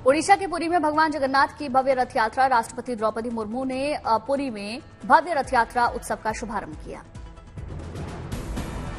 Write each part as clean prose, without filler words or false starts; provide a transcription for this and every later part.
ओडिशा के पुरी में भगवान जगन्नाथ की भव्य रथ यात्रा। राष्ट्रपति द्रौपदी मुर्मू ने पुरी में भव्य रथ यात्रा उत्सव का शुभारंभ किया।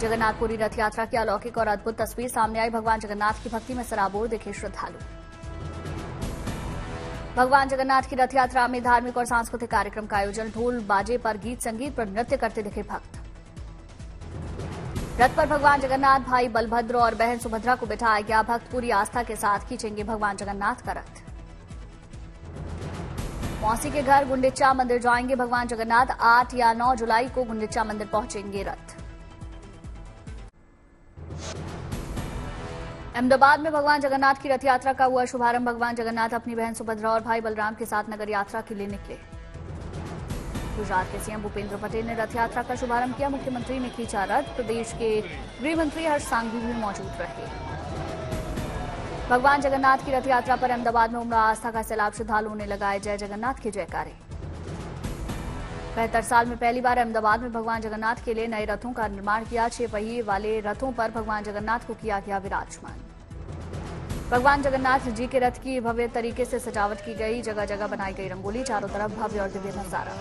जगन्नाथपुरी रथ यात्रा की अलौकिक और अद्भुत तस्वीर सामने आई। भगवान जगन्नाथ की भक्ति में सराबोर दिखे श्रद्धालु। भगवान जगन्नाथ की रथ यात्रा में धार्मिक और सांस्कृतिक कार्यक्रम का आयोजन। ढोल बाजे पर गीत संगीत पर नृत्य करते दिखे भक्त। रथ पर भगवान जगन्नाथ, भाई बलभद्र और बहन सुभद्रा को बिठाया गया। भक्त पूरी आस्था के साथ खींचेंगे भगवान जगन्नाथ का रथ। मौसी के घर गुंडिचा मंदिर जाएंगे भगवान जगन्नाथ। 8 या 9 जुलाई को गुंडिचा मंदिर पहुंचेंगे रथ। अहमदाबाद में भगवान जगन्नाथ की रथ यात्रा का हुआ शुभारंभ। भगवान जगन्नाथ अपनी बहन सुभद्रा और भाई बलराम के साथ नगर यात्रा के लिए निकले। गुजरात के सीएम भूपेंद्र पटेल ने रथ यात्रा का शुभारंभ किया। मुख्यमंत्री ने खींचा रथ। प्रदेश के गृह मंत्री हर्ष सांघवी भी मौजूद रहे। भगवान जगन्नाथ की रथ यात्रा पर अहमदाबाद में उमड़ा आस्था का सैलाब। श्रद्धालुओं ने लगाए जय जगन्नाथ के जयकारे। 75 साल में पहली बार अहमदाबाद में भगवान जगन्नाथ के लिए नए रथों का निर्माण किया। 6 पहिए वाले रथों पर भगवान जगन्नाथ को किया गया विराजमान। भगवान जगन्नाथ जी के रथ की भव्य तरीके से सजावट की गई। जगह जगह बनाई गई रंगोली। चारों तरफ भव्य और दिव्य नजारा।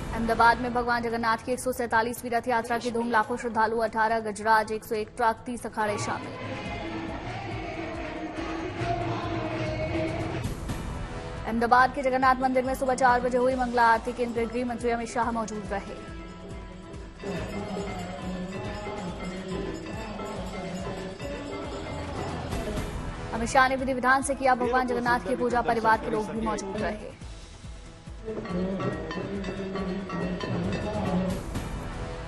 अहमदाबाद में भगवान जगन्नाथ की 147वीं रथ यात्रा की धूम। लाखों श्रद्धालु, 18 गजराज, 101 ट्रक, 30 अखाड़े शामिल। अहमदाबाद के जगन्नाथ मंदिर में सुबह 4 बजे हुई मंगला आरती। केंद्रीय गृह मंत्री अमित शाह मौजूद रहे। अमित शाह ने विधि विधान से किया भगवान जगन्नाथ की पूजा। परिवार के लोग भी मौजूद रहे।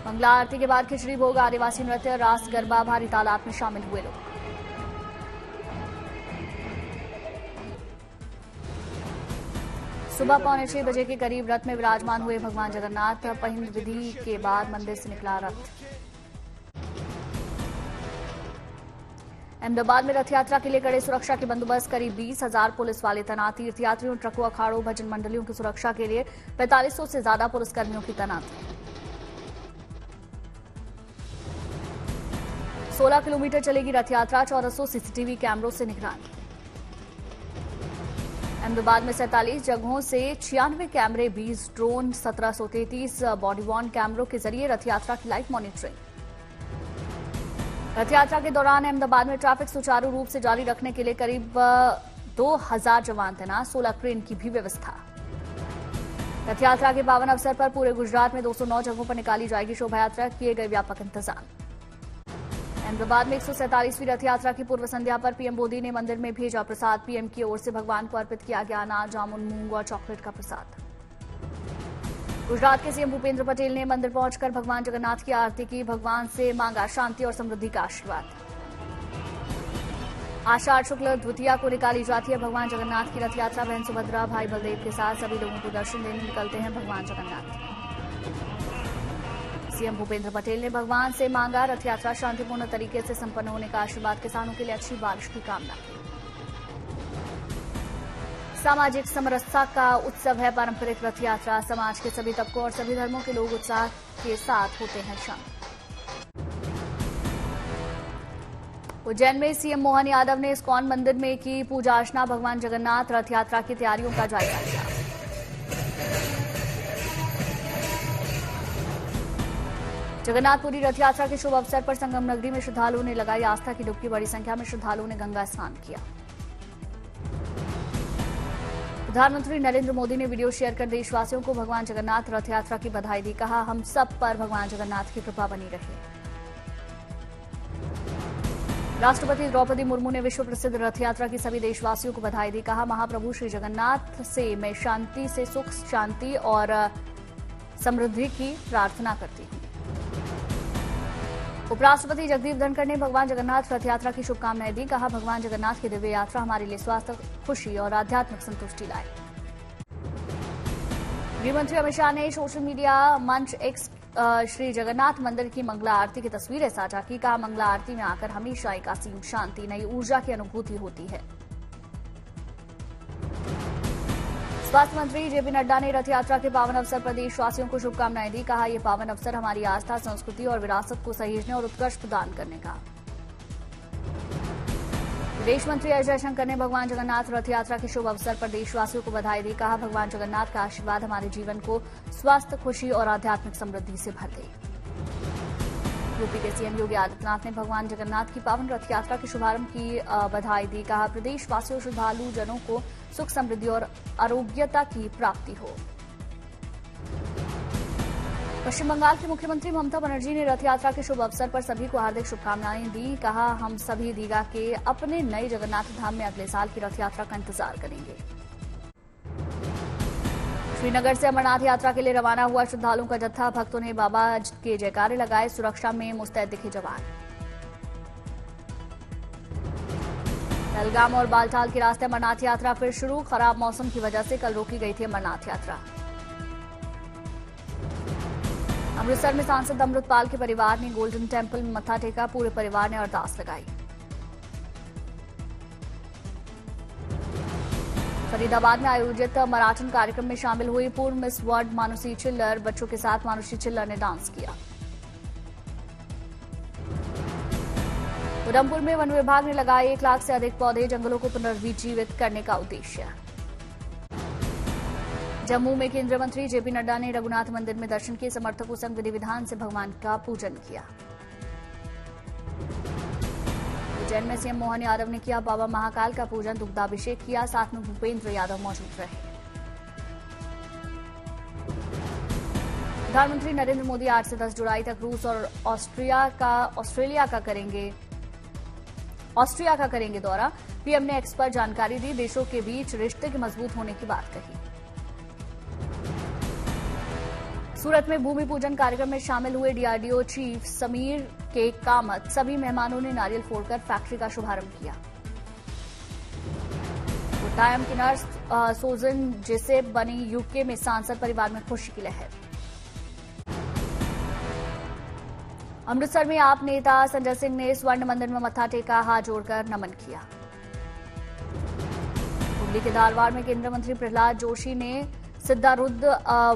मंगला आरती के बाद खिचड़ी भोग, आदिवासी नृत्य, रास गरबा, भारी तालाब में शामिल हुए लोग। सुबह 5:45 बजे के करीब रथ में विराजमान हुए भगवान जगन्नाथ। पहिंद विधि के बाद मंदिर से निकला रथ। अहमदाबाद में रथ यात्रा के लिए कड़े सुरक्षा के बंदोबस्त। करीब 20,000 पुलिस वाले तैनात। तीर्थयात्रियों, ट्रकों, अखाड़ों, भजन मंडलियों की सुरक्षा के लिए 4500 से ज्यादा पुलिसकर्मियों की तैनाती। 16 किलोमीटर चलेगी रथ यात्रा। 1400 सीसीटीवी कैमरों से निगरानी। अहमदाबाद में 47 जगहों से 96 कैमरे, 20 ड्रोन, 1733 बॉडी वॉर्न कैमरों के जरिए रथ यात्रा की लाइव मॉनिटरिंग। रथ यात्रा के दौरान अहमदाबाद में ट्रैफिक सुचारू रूप से जारी रखने के लिए करीब 2000 जवान तैनात। 16 क्रेन की भी व्यवस्था। रथ यात्रा के पावन अवसर पर पूरे गुजरात में 209 जगहों पर निकाली जाएगी शोभा यात्रा। किए गए व्यापक इंतजाम। अहमदाबाद में 147वीं रथ यात्रा की पूर्व संध्या पर पीएम मोदी ने मंदिर में भेजा प्रसाद। पीएम की ओर से भगवान को अर्पित किया गया अनाज, जामुन, मूंग और चॉकलेट का प्रसाद। गुजरात के सीएम भूपेंद्र पटेल ने मंदिर पहुंचकर भगवान जगन्नाथ की आरती की। भगवान से मांगा शांति और समृद्धि का आशीर्वाद। आषाढ़ शुक्ल द्वितीया को निकाली जाती है भगवान जगन्नाथ की रथ यात्रा। बहन सुभद्रा, भाई बलदेव के साथ सभी लोगों को दर्शन देने निकलते हैं भगवान जगन्नाथ। सीएम भूपेंद्र पटेल ने भगवान से मांगा रथ यात्रा शांतिपूर्ण तरीके से संपन्न होने का आशीर्वाद। किसानों के लिए अच्छी बारिश की कामना की। सामाजिक समरसता का उत्सव है पारंपरिक रथ यात्रा। समाज के सभी तबकों और सभी धर्मों के लोग उत्साह के साथ होते हैं शामिल। उज्जैन में सीएम मोहन यादव ने इस्कॉन मंदिर में की पूजा अर्चना। भगवान जगन्नाथ रथ यात्रा की तैयारियों का जायजा लिया। जगन्नाथपुरी रथ यात्रा के शुभ अवसर पर संगम नगरी में श्रद्धालुओं ने लगाई आस्था की डुबकी। बड़ी संख्या में श्रद्धालुओं ने गंगा स्नान किया। प्रधानमंत्री नरेंद्र मोदी ने वीडियो शेयर कर देशवासियों को भगवान जगन्नाथ रथ यात्रा की बधाई दी। कहा, हम सब पर भगवान जगन्नाथ की कृपा बनी रहे। राष्ट्रपति द्रौपदी मुर्मू ने विश्व प्रसिद्ध रथ यात्रा की सभी देशवासियों को बधाई दी। कहा, महाप्रभु श्री जगन्नाथ से मैं शांति से सुख, शांति और समृद्धि की प्रार्थना करती हूं। उपराष्ट्रपति जगदीप धनखड़ ने भगवान जगन्नाथ रथ यात्रा की शुभकामनाएं दी। कहा, भगवान जगन्नाथ की दिव्य यात्रा हमारे लिए स्वास्थ्य, खुशी और आध्यात्मिक संतुष्टि लाए। गृहमंत्री अमित शाह ने सोशल मीडिया मंच एक्स श्री जगन्नाथ मंदिर की मंगला आरती की तस्वीरें साझा की। कहा, मंगला आरती में आकर हमेशा एक असीम शांति, नई ऊर्जा की अनुभूति होती है। स्वास्थ्य मंत्री जेपी नड्डा ने रथ यात्रा के पावन अवसर पर देशवासियों को शुभकामनाएं दी। कहा, यह पावन अवसर हमारी आस्था, संस्कृति और विरासत को सहेजने और उत्कर्ष प्रदान करने का। विदेश मंत्री एस जयशंकर ने भगवान जगन्नाथ रथ यात्रा के शुभ अवसर पर देशवासियों को बधाई दी। कहा, भगवान जगन्नाथ का आशीर्वाद हमारे जीवन को स्वास्थ्य, खुशी और आध्यात्मिक समृद्धि से भर दे। यूपी के सीएम योगी आदित्यनाथ ने भगवान जगन्नाथ की पावन रथ यात्रा के शुभारंभ की बधाई दी। कहा, प्रदेशवासियों श्रद्धालु जनों को सुख, समृद्धि और आरोग्यता की प्राप्ति हो। पश्चिम बंगाल की मुख्यमंत्री ममता बनर्जी ने रथ यात्रा के शुभ अवसर पर सभी को हार्दिक शुभकामनाएं दी। कहा, हम सभी दीघा के अपने नए जगन्नाथ धाम में अगले साल की रथ यात्रा का इंतजार करेंगे। श्रीनगर से अमरनाथ यात्रा के लिए रवाना हुआ श्रद्धालुओं का जत्था। भक्तों ने बाबा के जयकारे लगाए। सुरक्षा में मुस्तैद दिखे जवान। पहलगाम और बालटाल के रास्ते अमरनाथ यात्रा फिर शुरू। खराब मौसम की वजह से कल रोकी गई थी अमरनाथ यात्रा। अमृतसर में सांसद अमृतपाल के परिवार ने गोल्डन टेम्पल में मत्था टेका। पूरे परिवार ने अरदास लगाई। फरीदाबाद में आयोजित मराठन कार्यक्रम में शामिल हुई पूर्व मिस वर्ल्ड मानुषी चिल्लर। बच्चों के साथ मानुषी चिल्लर ने डांस किया। उधमपुर में वन विभाग ने लगाए 1 लाख से अधिक पौधे। जंगलों को पुनर्जीवित करने का उद्देश्य। जम्मू में केंद्रीय मंत्री जेपी नड्डा ने रघुनाथ मंदिर में दर्शन किए। समर्थकों संग विधि विधान से भगवान का पूजन किया। उज्जैन में सीएम मोहन यादव ने किया बाबा महाकाल का पूजन, दुग्धाभिषेक किया। साथ में भूपेंद्र यादव मौजूद रहे। प्रधानमंत्री नरेंद्र मोदी 8 से 10 जुलाई तक रूस और ऑस्ट्रिया का करेंगे दौरा। पीएम ने एक्स पर जानकारी दी। देशों के बीच रिश्ते के मजबूत होने की बात कही। सूरत में भूमि पूजन कार्यक्रम में शामिल हुए डीआरडीओ चीफ समीर के कामत। सभी मेहमानों ने नारियल फोड़कर फैक्ट्री का शुभारंभ किया। कोट्टायम की नर्स सोजन जिसे बनी यूके में सांसद परिवार में खुशी की लहर। अमृतसर में आप नेता संजय सिंह ने स्वर्ण मंदिर में मत्था टेका, हाथ जोड़कर नमन किया। हुगली के धारवाड़ में केंद्रीय मंत्री प्रहलाद जोशी ने सिद्धारूढ़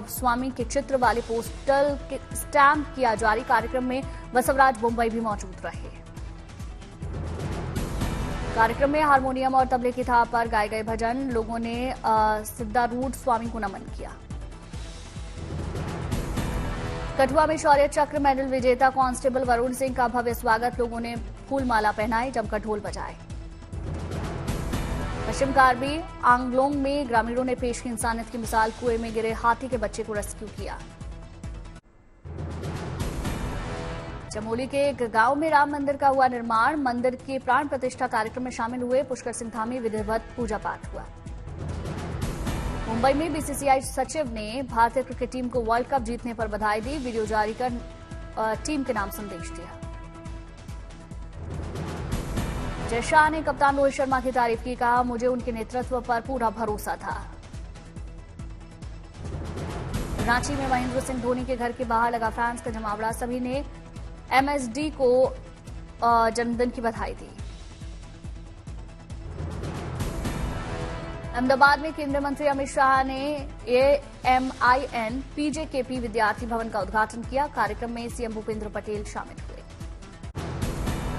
स्वामी के चित्र वाले पोस्टल स्टैम्प किया जारी। कार्यक्रम में बसवराज मुंबई भी मौजूद रहे। कार्यक्रम में हारमोनियम और तबले की थाप पर गाए गए भजन। लोगों ने सिद्धारूढ़ स्वामी को नमन किया। कठुआ में शौर्य चक्र मेडल विजेता कांस्टेबल वरुण सिंह का भव्य स्वागत। लोगों ने फूलमाला पहनाई, जमकर ढोल बजाए। पश्चिम कार्बी आंगलोंग में ग्रामीणों ने पेश की इंसानियत की मिसाल। कुएं में गिरे हाथी के बच्चे को रेस्क्यू किया। चमोली के एक गांव में राम मंदिर का हुआ निर्माण। मंदिर के प्राण प्रतिष्ठा कार्यक्रम में शामिल हुए पुष्कर सिंह धामी। विधिवत पूजा पाठ हुआ। मुंबई में बीसीसीआई सचिव ने भारतीय क्रिकेट टीम को वर्ल्ड कप जीतने पर बधाई दी। वीडियो जारी कर टीम के नाम संदेश दिया। जय शाह ने कप्तान रोहित शर्मा की तारीफ की। कहा, मुझे उनके नेतृत्व पर पूरा भरोसा था। रांची में महेंद्र सिंह धोनी के घर के बाहर लगा फैंस का जमावड़ा। सभी ने एमएसडी को जन्मदिन की बधाई दी। अहमदाबाद में केंद्रीय मंत्री अमित शाह ने एएमआईएन पीजेकेपी विद्यार्थी भवन का उद्घाटन किया। कार्यक्रम में सीएम भूपेंद्र पटेल शामिल हुए।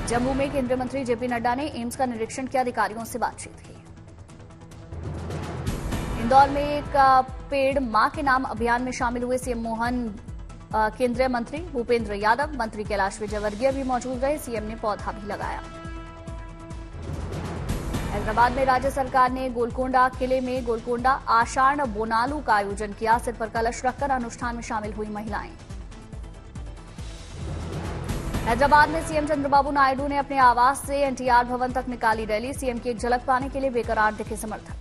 जम्मू में केंद्रीय मंत्री जेपी नड्डा ने एम्स का निरीक्षण किया। अधिकारियों से बातचीत की। इंदौर में एक पेड़ मां के नाम अभियान में शामिल हुए सीएम मोहन, केंद्रीय मंत्री भूपेंद्र यादव, मंत्री कैलाश विजयवर्गीय भी मौजूद रहे। सीएम ने पौधा भी लगाया। हैदराबाद में राज्य सरकार ने गोलकोंडा किले में गोलकोंडा आषाढ़ बोनालू का आयोजन किया। सिर पर कलश रखकर अनुष्ठान में शामिल हुई महिलाएं। हैदराबाद में सीएम चंद्रबाबू नायडू ने अपने आवास से एनटीआर भवन तक निकाली रैली। सीएम की एक झलक पाने के लिए बेकरार दिखे समर्थक।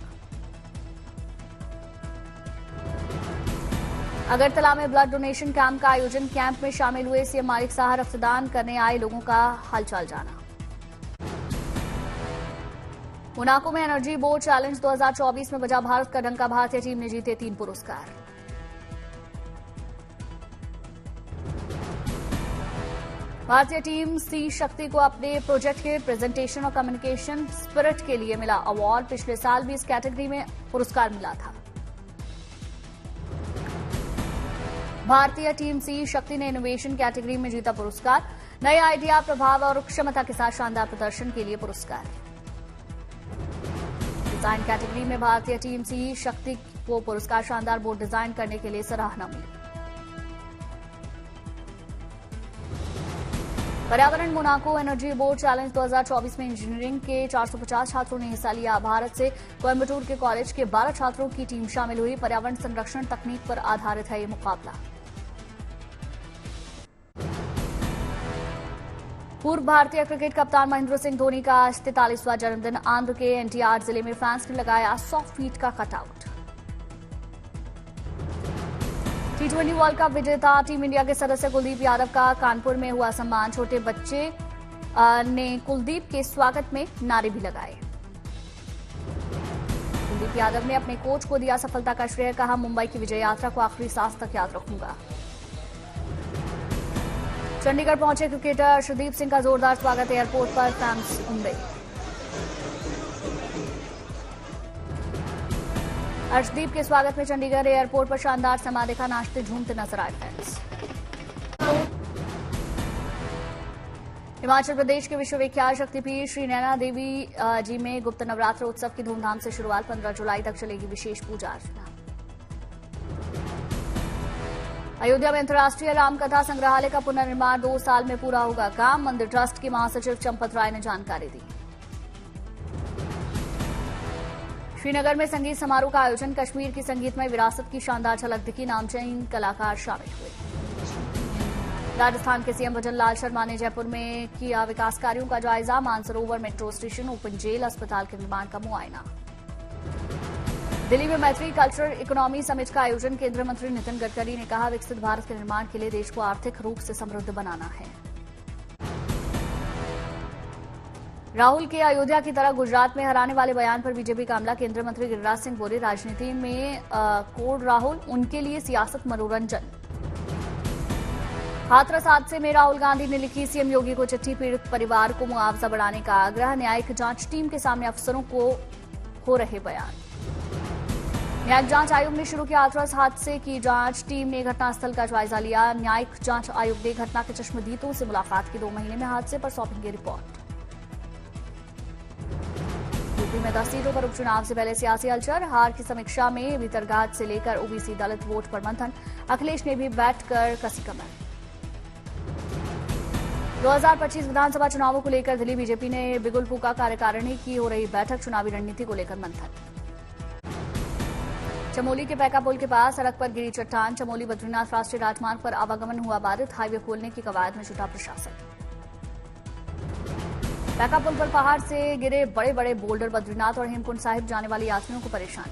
अगरतला में ब्लड डोनेशन कैंप का आयोजन। कैंप में शामिल हुए सीएम मालिक शाह। रक्तदान करने आए लोगों का हालचाल जाना। मोनाको में एनर्जी बोर्ड चैलेंज 2024 में बजा भारत का डंका। भारतीय टीम ने जीते 3 पुरस्कार। भारतीय टीम सी शक्ति को अपने प्रोजेक्ट के प्रेजेंटेशन और कम्युनिकेशन स्पिरिट के लिए मिला अवार्ड। पिछले साल भी इस कैटेगरी में पुरस्कार मिला था। भारतीय टीम सी शक्ति ने इनोवेशन कैटेगरी में जीता पुरस्कार। नए आइडिया, प्रभाव और क्षमता के साथ शानदार प्रदर्शन के लिए पुरस्कार। डिजाइन कैटेगरी में भारतीय टीम सी शक्ति को पुरस्कार। शानदार बोट डिजाइन करने के लिए सराहना मिली। पर्यावरण मोनाको एनर्जी बोर्ड चैलेंज 2024 में इंजीनियरिंग के 450 छात्रों ने हिस्सा लिया। भारत से कोयम्बटूर के कॉलेज के 12 छात्रों की टीम शामिल हुई। पर्यावरण संरक्षण तकनीक पर आधारित है ये मुकाबला। पूर्व भारतीय क्रिकेट कप्तान महेंद्र सिंह धोनी का आज 43वां जन्मदिन। आंध्र के एनटीआर जिले में फैंस ने लगाया 100 फीट का कटआउट। T20 वर्ल्ड कप विजेता टीम इंडिया के सदस्य कुलदीप यादव का कानपुर में हुआ सम्मान। छोटे बच्चे ने कुलदीप के स्वागत में नारे भी लगाए। कुलदीप यादव ने अपने कोच को दिया सफलता का श्रेय। कहा, मुंबई की विजय यात्रा को आखिरी सांस तक याद रखूंगा। चंडीगढ़ पहुंचे क्रिकेटर अर्शदीप सिंह का जोरदार स्वागत। एयरपोर्ट पर फैंस उमड़े। अर्शदीप के स्वागत में चंडीगढ़ एयरपोर्ट पर शानदार समा देखा। नाचते झूमते नजर आए फैंस। हिमाचल प्रदेश के विश्वविख्यात शक्तिपीठ श्री नैना देवी जी में गुप्त नवरात्र उत्सव की धूमधाम से शुरुआत। 15 जुलाई तक चलेगी विशेष पूजा अर्चना। अयोध्या में अंतर्राष्ट्रीय रामकथा संग्रहालय का पुनर्निर्माण 2 साल में पूरा होगा काम। मंदिर ट्रस्ट के महासचिव चंपत राय ने जानकारी दी। श्रीनगर में संगीत समारोह का आयोजन। कश्मीर की संगीतमय विरासत की शानदार झलक दिखी। नामचीन कलाकार शामिल हुए। राजस्थान के सीएम भजन लाल शर्मा ने जयपुर में किया विकास कार्यों का जायजा। Mansarovar metro station, open jail, अस्पताल के निर्माण का मुआयना। दिल्ली में मैत्री कल्चरल इकोनॉमी समिट का आयोजन। केंद्रीय मंत्री नितिन गडकरी ने कहा, विकसित भारत के निर्माण के लिए देश को आर्थिक रूप से समृद्ध बनाना है। राहुल के अयोध्या की तरह गुजरात में हराने वाले बयान पर बीजेपी का हमला। केंद्रीय मंत्री गिरिराज सिंह बोले, राजनीति में कोड राहुल, उनके लिए सियासत मनोरंजन। हाथरस हादसे में राहुल गांधी ने लिखी सीएम योगी को चिट्ठी। पीड़ित परिवार को मुआवजा बढ़ाने का आग्रह। न्यायिक जांच टीम के सामने अफसरों को हो रहे बयान। न्यायिक जांच आयोग ने शुरू किया हाथरस हादसे की जांच। टीम ने घटनास्थल का जायजा लिया। न्यायिक जांच आयोग ने घटना के चश्मदीदों से मुलाकात की। 2 महीने में हादसे पर सौंपेंगे रिपोर्ट। यूपी में 10 सीटों पर उपचुनाव से पहले सियासी हलचल। हार की समीक्षा में भीतरघात से लेकर ओबीसी दलित वोट पर मंथन। अखिलेश ने भी बैठकर कसी कमर। 2025 विधानसभा चुनावों को लेकर दिल्ली बीजेपी ने बिगुल फूका। कार्यकारिणी की हो रही बैठक। चुनावी रणनीति को लेकर मंथन। चमोली के पैका पुल के पास सड़क पर गिरी चट्टान। चमोली बद्रीनाथ राष्ट्रीय राजमार्ग पर आवागमन हुआ बाधित। हाईवे खोलने की कवायद में जुटा प्रशासन। पैका पुल पर पहाड़ से गिरे बड़े बड़े बोल्डर। बद्रीनाथ और हेमकुंड साहिब जाने वाले यात्रियों को परेशान।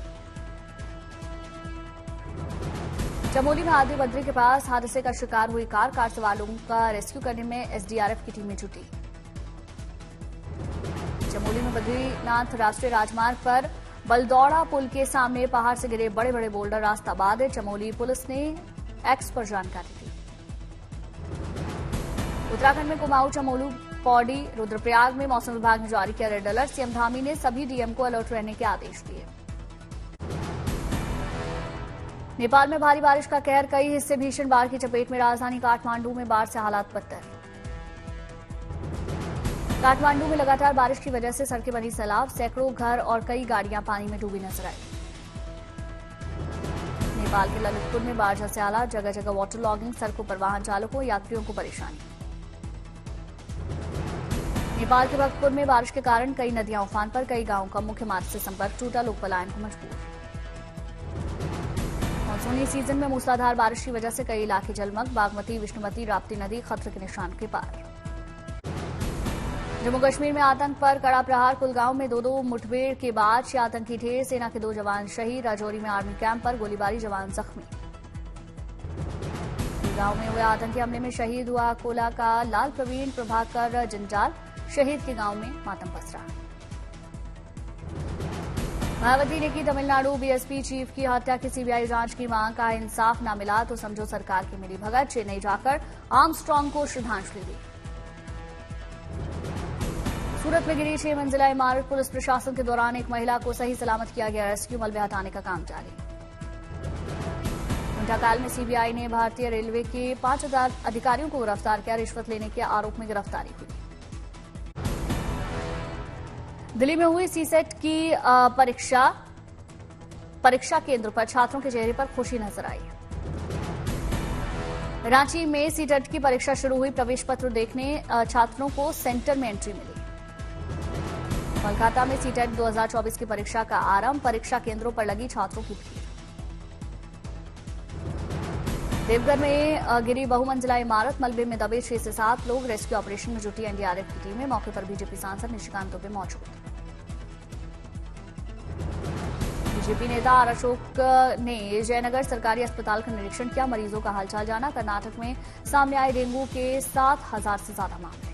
चमोली में आदि बद्री के पास हादसे का शिकार हुई कार सवारों का रेस्क्यू करने में एसडीआरएफ की टीमें जुटी। चमोली में बद्रीनाथ राष्ट्रीय राजमार्ग पर बलदौड़ा पुल के सामने पहाड़ से गिरे बड़े बड़े बोल्डर। रास्ता बाधित। चमोली पुलिस ने एक्स पर जानकारी दी। उत्तराखंड में कुमाऊं, चमोली, पौड़ी, रुद्रप्रयाग में मौसम विभाग ने जारी किया रेड अलर्ट। सीएम धामी ने सभी डीएम को अलर्ट रहने के आदेश दिए। नेपाल में भारी बारिश का कहर। कई हिस्से भीषण बाढ़ की चपेट में। राजधानी काठमांडू में बाढ़ से हालात बदतर। काठमांडू में लगातार बारिश की वजह से सड़कें बनी सैलाब। सैकड़ों घर और कई गाड़ियां पानी में डूबी नजर आई। नेपाल के ललितपुर में बाढ़ जैसे हालात। जगह जगह वाटर लॉगिंग। सड़कों पर वाहन चालकों यात्रियों को परेशानी। नेपाल के भक्तपुर में बारिश के कारण कई नदियां उफान पर। कई गांवों का मुख्य मार्ग से संपर्क टूटा। लोग पलायन को मजबूर। मानसूनी सीजन में मूसलाधार बारिश की वजह से कई इलाके जलमग्न। बागमती, विष्णुमती, राप्ती नदी खतरे के निशान के पार। जम्मू कश्मीर में आतंक पर कड़ा प्रहार। कुलगांव में 2 मुठभेड़ के बाद 6 आतंकी ढेर। सेना के 2 जवान शहीद। राजौरी में आर्मी कैंप पर गोलीबारी, जवान जख्मी। कुलगांव में हुए आतंकी हमले में शहीद हुआ कोला का लाल प्रवीण प्रभाकर जंजाल। शहीद के गांव में मातम पसरा। मायावती ने की तमिलनाडु बीएसपी चीफ की हत्या की सीबीआई जांच की मांग। कहा, इंसाफ न मिला तो समझो सरकार की मिली भगत। चेन्नई जाकर आर्मस्ट्रांग को श्रद्धांजलि दी। सूरत में गिरी 6 मंजिला इमारत। पुलिस प्रशासन के दौरान एक महिला को सही सलामत किया गया रेस्क्यू। मलबे हटाने का काम जारी। घंटाकाल में सीबीआई ने भारतीय रेलवे के 5,000 अधिकारियों को गिरफ्तार किया। रिश्वत लेने के आरोप में गिरफ्तारी हुई। दिल्ली में हुई सीसेट की परीक्षा केंद्र पर छात्रों के चेहरे पर खुशी नजर आई। रांची में सीटेट की परीक्षा शुरू हुई। प्रवेश पत्र देखने छात्रों को सेंटर में एंट्री मिली। कोलकाता में सीटेट 2024 की परीक्षा का आरंभ। परीक्षा केंद्रों पर लगी छात्रों की भीड़। देवघर में गिरी बहुमंजिला इमारत। मलबे में दबे 6 से 7 लोग। रेस्क्यू ऑपरेशन में जुटी एनडीआरएफ की टीमें। मौके पर बीजेपी सांसद निशिकांत दुबे मौजूद। बीजेपी नेता आर अशोक ने जयनगर सरकारी अस्पताल का निरीक्षण किया। मरीजों का हालचाल जाना। कर्नाटक में सामने आए डेंगू के 7,000 से ज्यादा मामले।